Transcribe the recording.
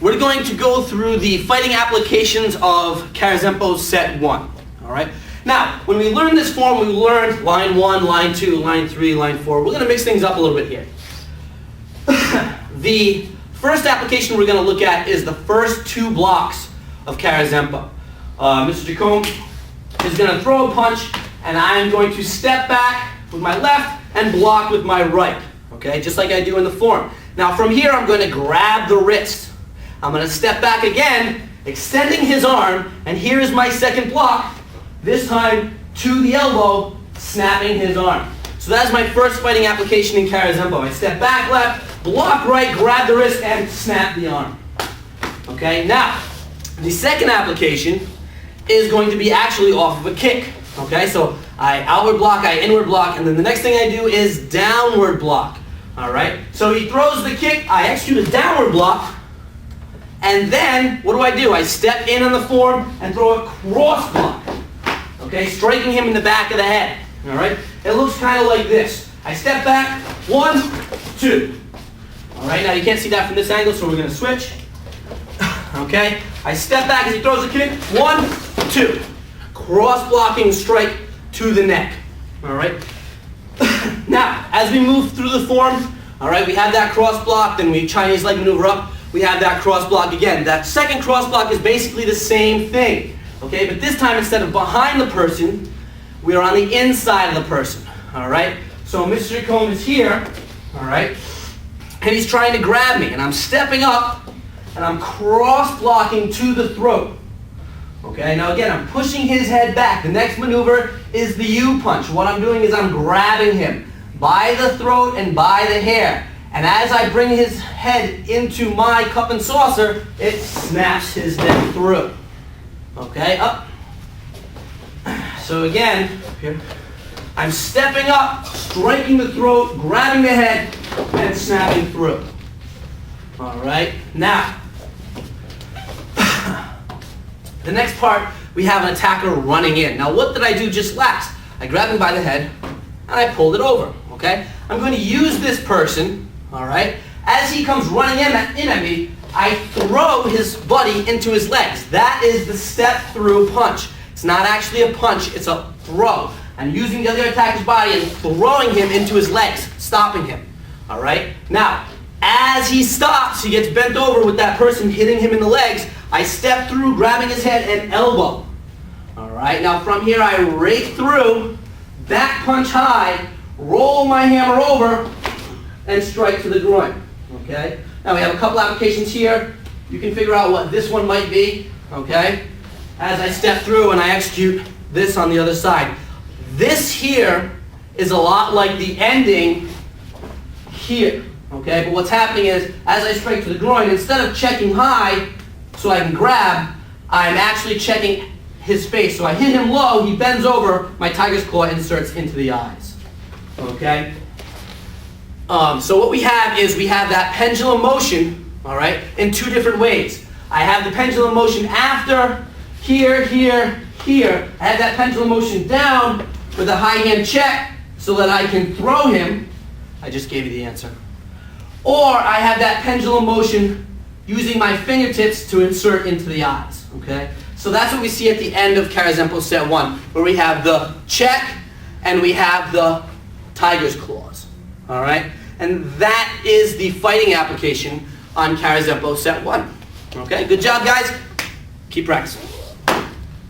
we're going to go through the fighting applications of Karazenpo set 1. All right. Now, when we learn this form, we learned line 1, line 2, line 3, line 4. We're going to mix things up a little bit here. The first application we're going to look at is the first 2 blocks of Karazenpo. Mr. Jacome is going to throw a punch, and I'm going to step back with my left and block with my right. Okay, just like I do in the form. Now from here, I'm going to grab the wrist. I'm going to step back again, extending his arm, and here is my second block, this time to the elbow, snapping his arm. So that's my first fighting application in Karazenpo. I step back left, block right, grab the wrist, and snap the arm. Okay, now, the second application is going to be actually off of a kick. Okay, so I outward block, I inward block, and then the next thing I do is downward block. All right, so he throws the kick, I execute a downward block, and then what do? I step in on the form and throw a cross block. Okay, striking him in the back of the head. All right, it looks kind of like this. I step back, 1, 2. All right, now you can't see that from this angle, so we're going to switch. Okay, I step back as he throws the kick, 1, 2. Cross blocking strike to the neck. All right. Now, as we move through the form, all right, we have that cross block, then we Chinese leg maneuver up, we have that cross block again. That second cross block is basically the same thing, okay, but this time instead of behind the person, we are on the inside of the person, all right? So Mr. Jacome is here, all right, and he's trying to grab me, and I'm stepping up, and I'm cross blocking to the throat. Okay, now again, I'm pushing his head back. The next maneuver is the U-punch. What I'm doing is I'm grabbing him by the throat and by the hair. And as I bring his head into my cup and saucer, it snaps his neck through. Okay, up. So again, here, I'm stepping up, striking the throat, grabbing the head, and snapping through. All right, now, the next part, we have an attacker running in. Now what did I do just last? I grabbed him by the head, and I pulled it over, okay? I'm going to use this person, all right? As he comes running in at me, I throw his body into his legs. That is the step-through punch. It's not actually a punch, it's a throw. I'm using the other attacker's body and throwing him into his legs, stopping him, all right? Now, as he stops, he gets bent over with that person hitting him in the legs, I step through, grabbing his head and elbow. All right, now from here I rake through, back punch high, roll my hammer over, and strike to the groin. Okay, now we have a couple applications here. You can figure out what this one might be. Okay, as I step through and I execute this on the other side. This here is a lot like the ending here. Okay, but what's happening is, as I strike to the groin, instead of checking high so I can grab, I'm actually checking his face. So I hit him low, he bends over, my tiger's claw inserts into the eyes. Okay? So what we have is we have that pendulum motion, all right, in 2 different ways. I have the pendulum motion after, here, here, here. I have that pendulum motion down with a high hand check so that I can throw him. I just gave you the answer. Or I have that pendulum motion using my fingertips to insert into the eyes, okay? So that's what we see at the end of Karazenpo set 1, where we have the check and we have the tiger's claws, all right? And that is the fighting application on Karazenpo set 1. Okay, good job, guys. Keep practicing.